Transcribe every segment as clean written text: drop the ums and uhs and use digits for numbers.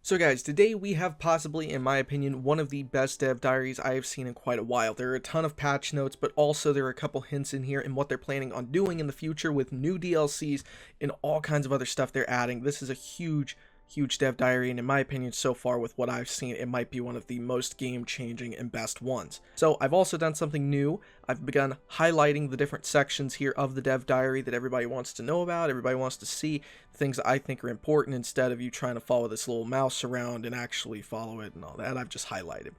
So guys, today we have possibly, in my opinion, one of the best dev diaries I have seen in quite a while. There are a ton of patch notes, but also there are a couple hints in here in what they're planning on doing in the future with new DLCs and all kinds of other stuff they're adding. This is a huge dev diary, and in my opinion, so far with what I've seen, it might be one of the most game-changing and best ones. So I've also done something new. I've begun highlighting the different sections here of the dev diary that everybody wants to know about, everybody wants to see, things that I think are important, instead of you trying to follow this little mouse around and actually follow it and all that. I've just highlighted.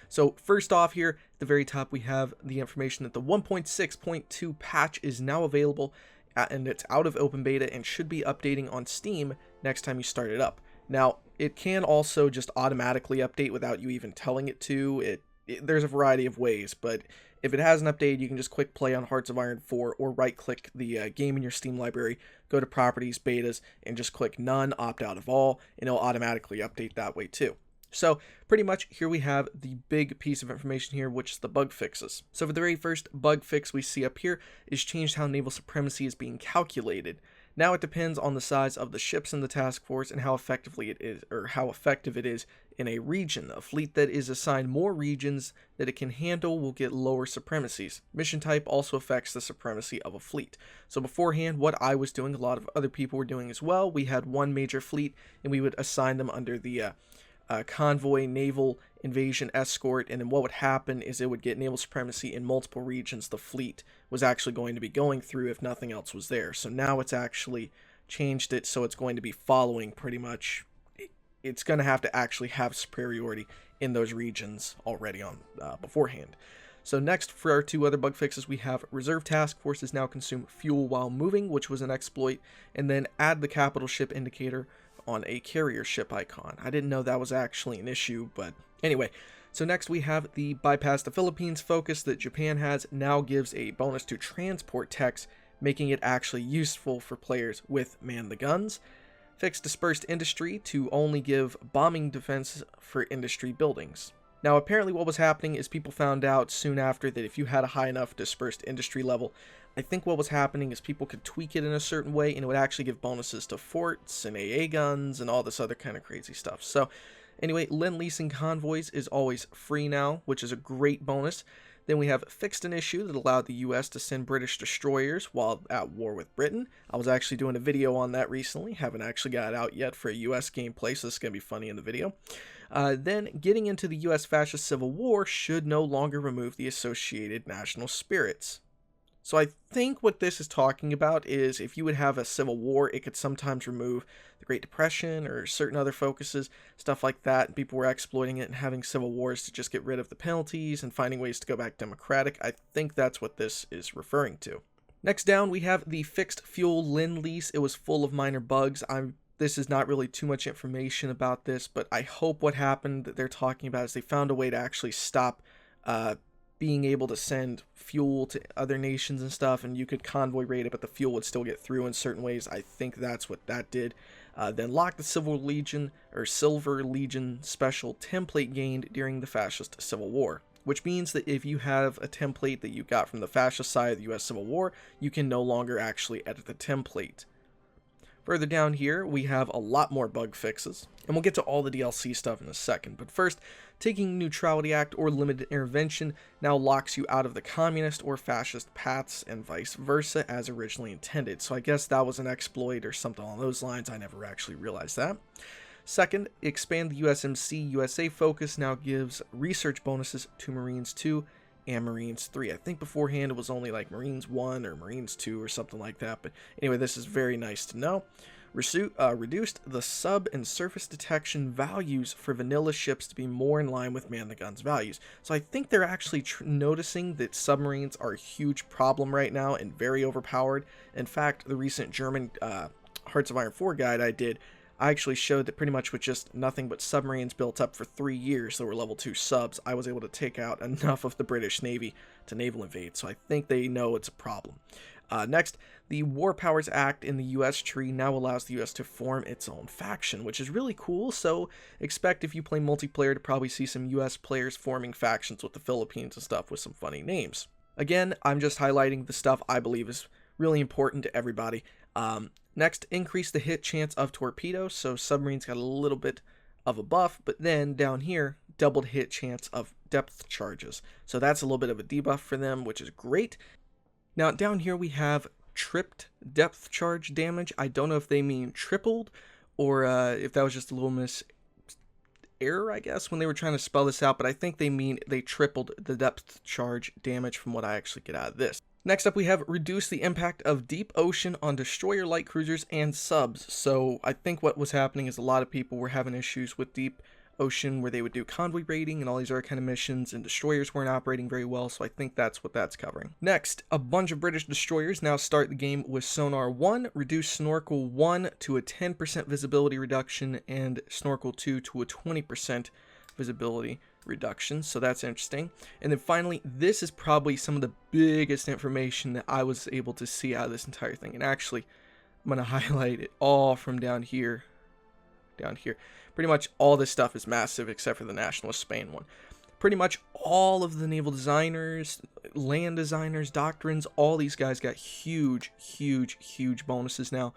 So first off here, at the very top, we have the information that the 1.6.2 patch is now available, and it's out of open beta and should be updating on Steam next time you start it up. Now, it can also just automatically update without you even telling it to. There's a variety of ways, but if it hasn't updated, you can just click play on Hearts of Iron 4 or right-click the game in your Steam library, go to Properties, Betas, and just click None, opt out of all, and it'll automatically update that way too. So pretty much here we have the big piece of information here, which is the bug fixes. So for the very first bug fix we see up here is changed how naval supremacy is being calculated. Now it depends on the size of the ships in the task force and how effectively it is, or how effective it is in a region. A fleet that is assigned more regions that it can handle will get lower supremacies. Mission type also affects the supremacy of a fleet. So beforehand, what I was doing, a lot of other people were doing as well, we had one major fleet and we would assign them under the convoy, naval, invasion, escort, and then what would happen is it would get naval supremacy in multiple regions the fleet was actually going to be going through if nothing else was there. So now it's actually changed it so it's going to be following pretty much, it's going to have to actually have superiority in those regions already on beforehand. So next, for our two other bug fixes, we have reserve task forces now consume fuel while moving, which was an exploit, and then add the capital ship indicator on a carrier ship icon. I didn't know that was actually an issue, but anyway. So next we have the bypass the Philippines focus that Japan has now gives a bonus to transport techs, making it actually useful for players with man the guns. Fix dispersed industry to only give bombing defense for industry buildings. Now apparently what was happening is people found out soon after that if you had a high enough dispersed industry level, I think what was happening is people could tweak it in a certain way and it would actually give bonuses to forts and AA guns and all this other kind of crazy stuff. So anyway, leasing convoys is always free now, which is a great bonus. Then we have fixed an issue that allowed the US to send British destroyers while at war with Britain. I was actually doing a video on that recently, haven't actually got it out yet for a US gameplay, so this is going to be funny in the video. Then getting into the US fascist civil war should no longer remove the associated national spirits. So I think what this is talking about is if you would have a civil war, it could sometimes remove the Great Depression or certain other focuses, stuff like that. And people were exploiting it and having civil wars to just get rid of the penalties and finding ways to go back democratic. I think that's what this is referring to. Next down, we have the fixed fuel Lease. It was full of minor bugs. This is not really too much information about this, but I hope what happened that they're talking about is they found a way to actually stop being able to send fuel to other nations and stuff, and you could convoy raid it, but the fuel would still get through in certain ways. I think that's what that did. Then lock the Silver Legion special template gained during the fascist civil war, which means that if you have a template that you got from the fascist side of the US Civil War, you can no longer actually edit the template. Further down here, we have a lot more bug fixes, and we'll get to all the DLC stuff in a second, but first, taking Neutrality Act or Limited Intervention now locks you out of the communist or fascist paths and vice versa as originally intended, so I guess that was an exploit or something along those lines. I never actually realized that. Second, expand the USMC USA focus now gives research bonuses to Marines 2 and Marines 3. I think beforehand it was only like Marines 1 or Marines 2 or something like that, but anyway, this is very nice to know. Reduced the sub and surface detection values for vanilla ships to be more in line with man the guns values. So I think they're actually noticing that submarines are a huge problem right now and very overpowered. In fact, the recent German Hearts of Iron 4 guide I actually showed that pretty much with just nothing but submarines built up for 3 years that were level 2 subs, I was able to take out enough of the British Navy to naval invade, so I think they know it's a problem. Next, the War Powers Act in the US tree now allows the US to form its own faction, which is really cool, so expect if you play multiplayer to probably see some US players forming factions with the Philippines and stuff with some funny names. Again, I'm just highlighting the stuff I believe is really important to everybody. Next, increase the hit chance of torpedoes, so submarines got a little bit of a buff, but then down here, doubled hit chance of depth charges. So that's a little bit of a debuff for them, which is great. Now down here we have tripped depth charge damage. I don't know if they mean tripled or if that was just a little error, I guess, when they were trying to spell this out, but I think they mean they tripled the depth charge damage from what I actually get out of this. Next up, we have reduced the impact of deep ocean on destroyer light cruisers and subs. So I think what was happening is a lot of people were having issues with deep ocean where they would do convoy raiding and all these other kind of missions, and destroyers weren't operating very well, so I think that's what that's covering. Next, a bunch of British destroyers now start the game with sonar 1, reduce snorkel 1 to a 10% visibility reduction, and snorkel 2 to a 20% visibility reduction, so that's interesting. And then finally, this is probably some of the biggest information that I was able to see out of this entire thing, and actually I'm going to highlight it all from down here. Pretty much all this stuff is massive except for the Nationalist Spain one. Pretty much all of the naval designers, land designers, doctrines, all these guys got huge bonuses now.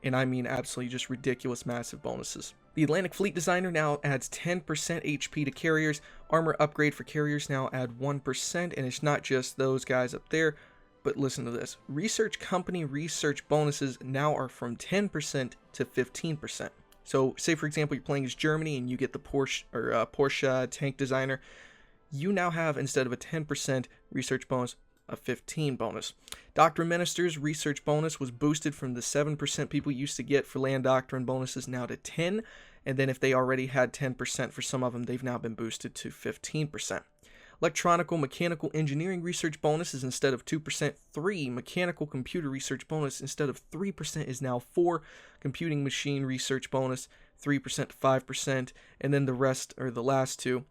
And I mean absolutely just ridiculous massive bonuses. The Atlantic Fleet Designer now adds 10% HP to carriers. Armor upgrade for carriers now add 1%, and it's not just those guys up there. But listen to this. Research company research bonuses now are from 10% to 15%. So say for example you're playing as Germany and you get the Porsche tank designer, you now have, instead of a 10% research bonus, a 15 bonus. Doctrine Ministers research bonus was boosted from the 7% people used to get for land doctrine bonuses now to 10, and then if they already had 10% for some of them, they've now been boosted to 15%. Electronical mechanical engineering research bonus is instead of 2%, 3. Mechanical computer research bonus instead of 3% is now 4. Computing machine research bonus 3% to 5%, and then the rest, or the last two,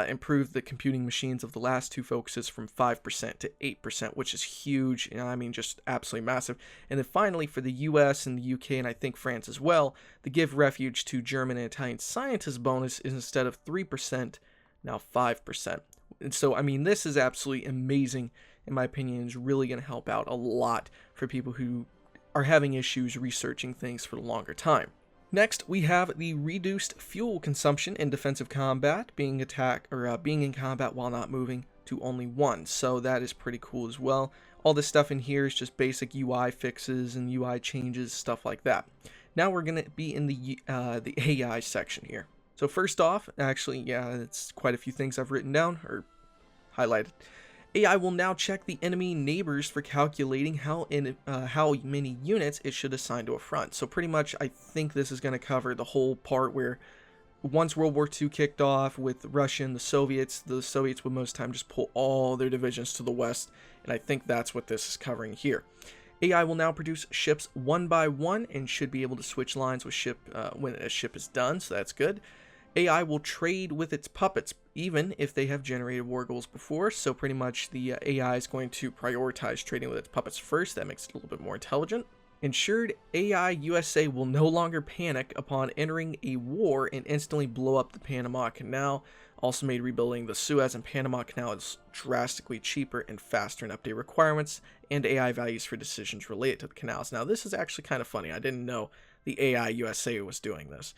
improve the computing machines of the last two focuses from 5% to 8%, which is huge. I mean, just absolutely massive. And then finally, for the US and the UK, and I think France as well, the Give Refuge to German and Italian Scientists bonus is instead of 3%, now 5%. And so, I mean, this is absolutely amazing, in my opinion. Is really going to help out a lot for people who are having issues researching things for a longer time. Next, we have the reduced fuel consumption in defensive combat, being in combat while not moving, to only 1. So that is pretty cool as well. All this stuff in here is just basic UI fixes and UI changes, stuff like that. Now we're going to be in the AI section here. So first off, actually, yeah, it's quite a few things I've written down or highlighted. AI will now check the enemy neighbors for calculating how many units it should assign to a front. So pretty much, I think this is going to cover the whole part where once World War II kicked off with Russia and the Soviets would most time just pull all their divisions to the west, and I think that's what this is covering here. AI will now produce ships one by one and should be able to switch lines with when a ship is done, so that's good. AI will trade with its puppets, even if they have generated war goals before, so pretty much the AI is going to prioritize trading with its puppets first. That makes it a little bit more intelligent. Ensured AI USA will no longer panic upon entering a war and instantly blow up the Panama Canal. Also made rebuilding the Suez and Panama Canals drastically cheaper and faster in update requirements, and AI values for decisions related to the canals. Now this is actually kind of funny. I didn't know the AI USA was doing this.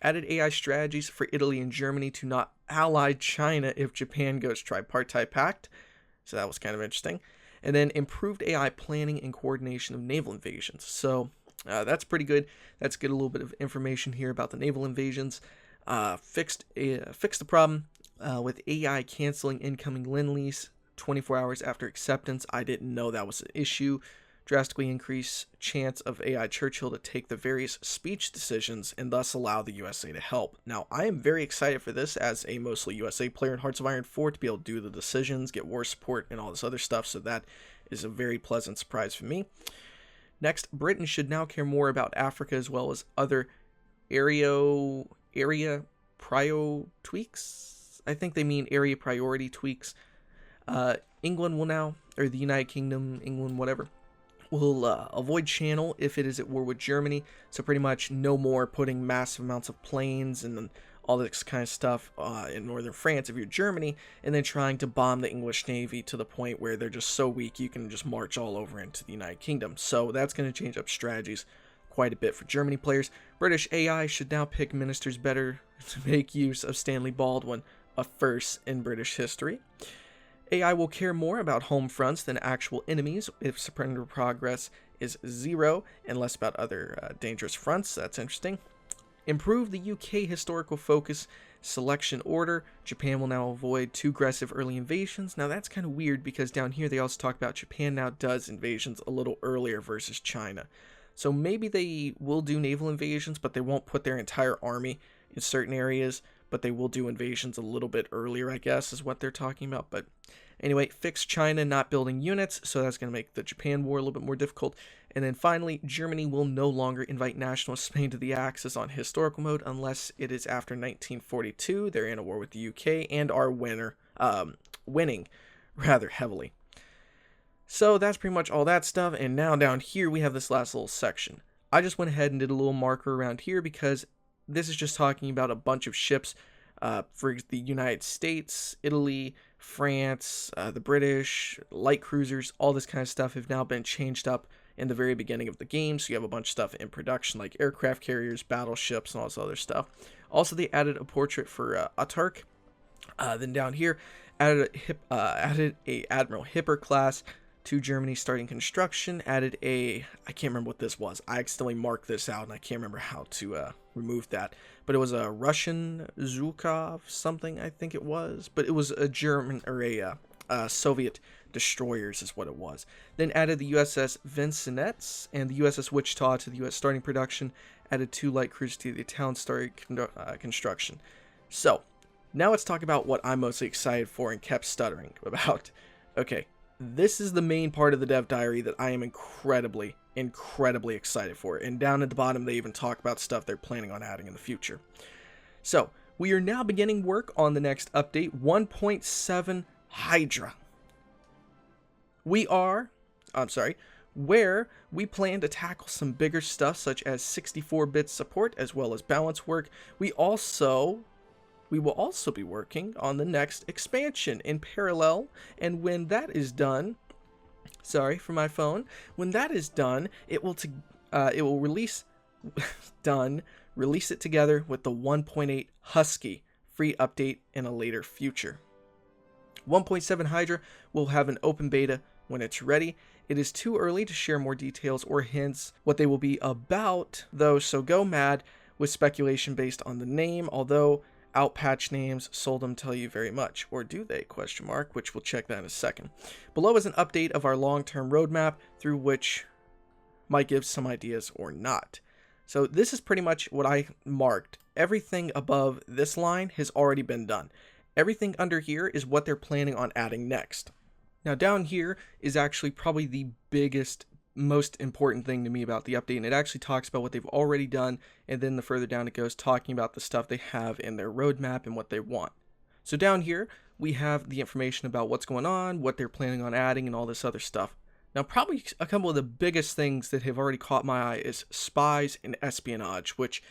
Added AI strategies for Italy and Germany to not ally China if Japan goes tripartite pact. So that was kind of interesting. And then improved AI planning and coordination of naval invasions. So that's pretty good. Let's get a little bit of information here about the naval invasions. Fixed the problem with AI canceling incoming Lend-Lease 24 hours after acceptance. I didn't know that was an issue. Drastically increase chance of AI Churchill to take the various speech decisions and thus allow the USA to help. Now, I am very excited for this as a mostly USA player in Hearts of Iron 4 to be able to do the decisions, get war support, and all this other stuff, so that is a very pleasant surprise for me. Next, Britain should now care more about Africa as well as other area prio tweaks. I think they mean area priority tweaks. England will now, or the United Kingdom, England, whatever, will avoid channel if it is at war with Germany. So pretty much no more putting massive amounts of planes and all this kind of stuff in northern France if you're Germany, and then trying to bomb the English Navy to the point where they're just so weak you can just march all over into the United Kingdom. So that's going to change up strategies quite a bit for Germany players. British AI should now pick ministers better to make use of Stanley Baldwin, a first in British history. AI will care more about home fronts than actual enemies if surrender progress is 0 and less about other dangerous fronts. That's interesting. Improve the UK historical focus selection order. Japan will now avoid too aggressive early invasions. Now that's kind of weird because down here they also talk about Japan now does invasions a little earlier versus China. So maybe they will do naval invasions, but they won't put their entire army in certain areas, but they will do invasions a little bit earlier, I guess, is what they're talking about. But anyway, fix China not building units, so that's going to make the Japan war a little bit more difficult. And then finally, Germany will no longer invite nationalist Spain to the Axis on historical mode unless it is after 1942. They're in a war with the UK and are winning rather heavily. So that's pretty much all that stuff. And now down here, we have this last little section. I just went ahead and did a little marker around here because this is just talking about a bunch of ships for the United States, Italy, France, the British, light cruisers, all this kind of stuff have now been changed up in the very beginning of the game. So you have a bunch of stuff in production like aircraft carriers, battleships, and all this other stuff. Also, they added a portrait for Atark. Then down here, added a Admiral Hipper class to Germany starting construction. Added a, I can't remember what this was. I accidentally marked this out and I can't remember how to remove that. But it was a Russian Zhukov something, I think it was. But it was a German or a Soviet destroyers is what it was. Then added the USS Vincennes and the USS Wichita to the US starting production. Added 2 light cruisers to the town starting construction. So now let's talk about what I'm mostly excited for and kept stuttering about. Okay, this is the main part of the dev diary that I am incredibly excited for. And down at the bottom, they even talk about stuff they're planning on adding in the future. So we are now beginning work on the next update, 1.7 Hydra. Where we plan to tackle some bigger stuff such as 64-bit support as well as balance work. We will also be working on the next expansion in parallel, and when that is done, sorry for my phone, when that is done, it will release it together with the 1.8 Husky free update in a later future. 1.7 Hydra will have an open beta when it's ready. It is too early to share more details or hints what they will be about, though, so go mad with speculation based on the name, although outpatch names seldom tell you very much, or do they, question mark, which we'll check that in a second. Below is an update of our long-term roadmap through which might give some ideas or not. So this is pretty much what I marked. Everything above this line has already been done. Everything under here is what they're planning on adding next. Now down here is actually probably the biggest, most important thing to me about the update, and it actually talks about what they've already done, and then the further down it goes talking about the stuff they have in their roadmap and what they want. So down here we have the information about what's going on, what they're planning on adding, and all this other stuff. Now probably a couple of the biggest things that have already caught my eye is Spies and Espionage, which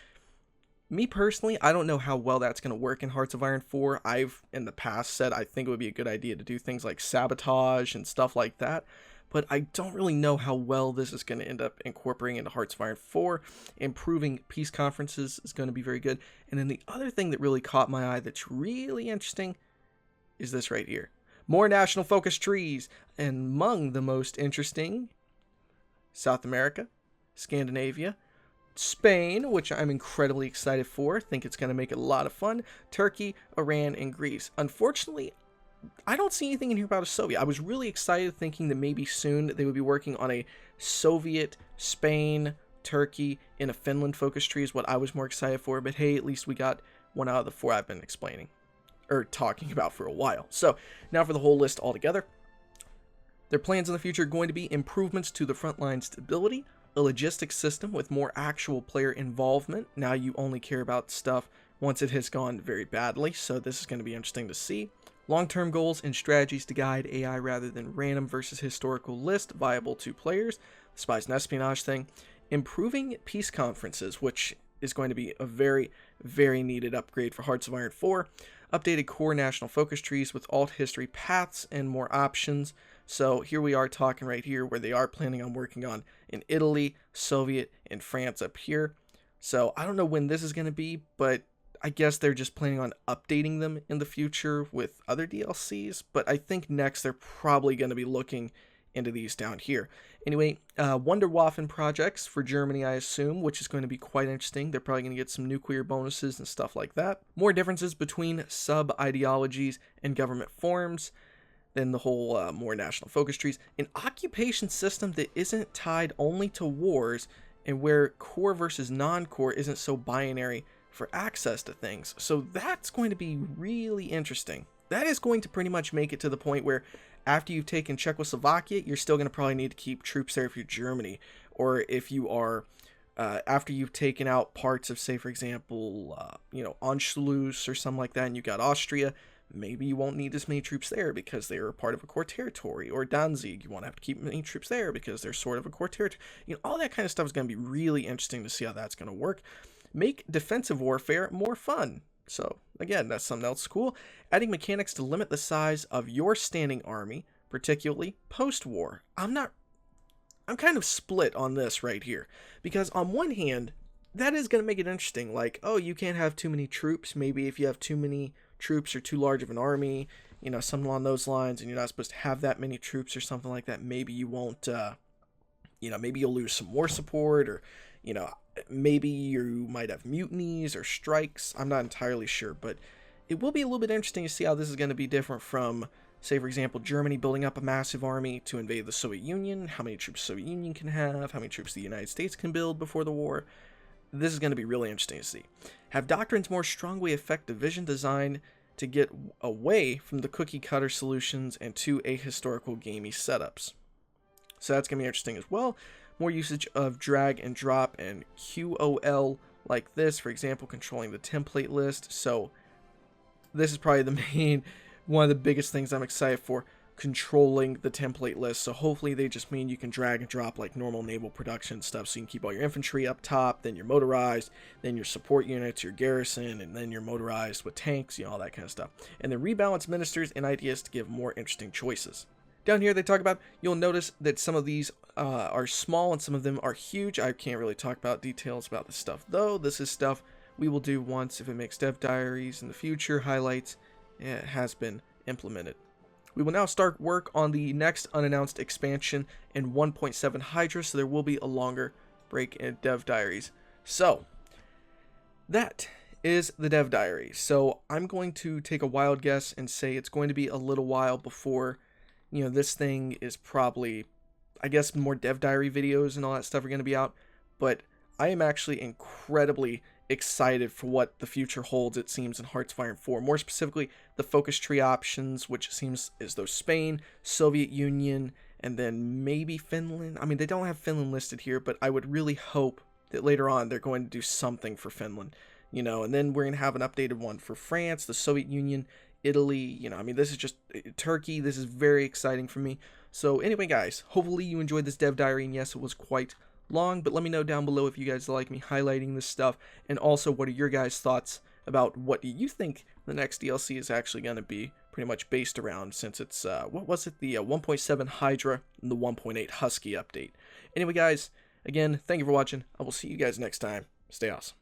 me personally, I don't know how well that's going to work in Hearts of Iron 4. I've in the past said I think it would be a good idea to do things like sabotage and stuff like that, but I don't really know how well this is going to end up incorporating into Hearts of Iron 4. Improving peace conferences is going to be very good. And then the other thing that really caught my eye that's really interesting is this right here. More national focus trees, and among the most interesting, South America, Scandinavia, Spain, which I'm incredibly excited for. Think it's going to make it a lot of fun. Turkey, Iran, and Greece. Unfortunately, I don't see anything in here about a Soviet. I was really excited thinking that maybe soon they would be working on a Soviet, Spain, Turkey, and a Finland focus tree is what I was more excited for. But hey, at least we got one out of the 4 I've been explaining or talking about for a while. So now for the whole list altogether. Their plans in the future are going to be improvements to the frontline stability, a logistics system with more actual player involvement. Now you only care about stuff once it has gone very badly, so this is going to be interesting to see. Long-term goals and strategies to guide AI rather than random versus historical list viable to players. The Spies and Espionage thing. Improving peace conferences, which is going to be a very, very needed upgrade for Hearts of Iron 4. Updated core national focus trees with alt history paths and more options So here we are talking right here where they are planning on working on in Italy, Soviet, and France up here. So I don't know when this is going to be, but I guess they're just planning on updating them in the future with other DLCs. But I think next they're probably going to be looking into these down here. Anyway, Wunderwaffen projects for Germany, I assume, which is going to be quite interesting. They're probably going to get some nuclear bonuses and stuff like that. More differences between sub-ideologies and government forms. Then the whole more national focus trees. An occupation system that isn't tied only to wars and where core versus non-core isn't so binary for access to things. So that's going to be really interesting. That is going to pretty much make it to the point where after you've taken Czechoslovakia, you're still going to probably need to keep troops there if you're Germany. Or if you are, after you've taken out parts of, say, for example, Anschluss or something like that, and you got Austria, maybe you won't need as many troops there because they are part of a core territory. Or Danzig, you won't have to keep many troops there because they're sort of a core territory. All that kind of stuff is going to be really interesting to see how that's going to work. Make defensive warfare more fun. So, again, that's something else cool. Adding mechanics to limit the size of your standing army, particularly post-war. I'm kind of split on this right here. Because on one hand, that is going to make it interesting. Like, oh, you can't have too many troops. Maybe if you have too many troops or too large of an army, something along those lines, and you're not supposed to have that many troops or something like that, maybe you won't, maybe you'll lose some war support, or, maybe you might have mutinies or strikes. I'm not entirely sure, but it will be a little bit interesting to see how this is going to be different from, say, for example, Germany building up a massive army to invade the Soviet Union, how many troops the Soviet Union can have, how many troops the United States can build before the war. This is going to be really interesting to see. Have doctrines more strongly affect division design to get away from the cookie cutter solutions and to ahistorical gamey setups. So that's going to be interesting as well. More usage of drag and drop and QOL like this, for example, controlling the template list. So this is probably one of the biggest things I'm excited for, controlling the template list. So hopefully they just mean you can drag and drop like normal naval production stuff, so you can keep all your infantry up top, then your motorized, then your support units, your garrison, and then your motorized with tanks, all that kind of stuff. And then rebalance ministers and ideas to give more interesting choices. Down here they talk about, you'll notice that some of these are small and some of them are huge. I can't really talk about details about this stuff though. This is stuff we will do once if it makes dev diaries in the future highlights. It has been implemented. We will now start work on the next unannounced expansion in 1.7 Hydra, so there will be a longer break in dev diaries. So, that is the dev diary. So, I'm going to take a wild guess and say it's going to be a little while before, this thing is probably, I guess, more dev diary videos and all that stuff are going to be out. But I am actually incredibly excited for what the future holds, it seems, in Hearts-Fire 4. More specifically, the focus tree options, which seems as though Spain, Soviet Union, and then maybe Finland. I mean, they don't have Finland listed here, but I would really hope that later on they're going to do something for Finland, and then we're going to have an updated one for France, the Soviet Union, Italy, this is just Turkey. This is very exciting for me. So anyway, guys, hopefully you enjoyed this dev diary, and yes, it was quite long, but let me know down below if you guys like me highlighting this stuff, and also what are your guys' thoughts about what do you think the next DLC is actually going to be pretty much based around, since it's what was it, the 1.7 Hydra and the 1.8 Husky update. Anyway, guys, again, thank you for watching. I will see you guys next time. Stay awesome.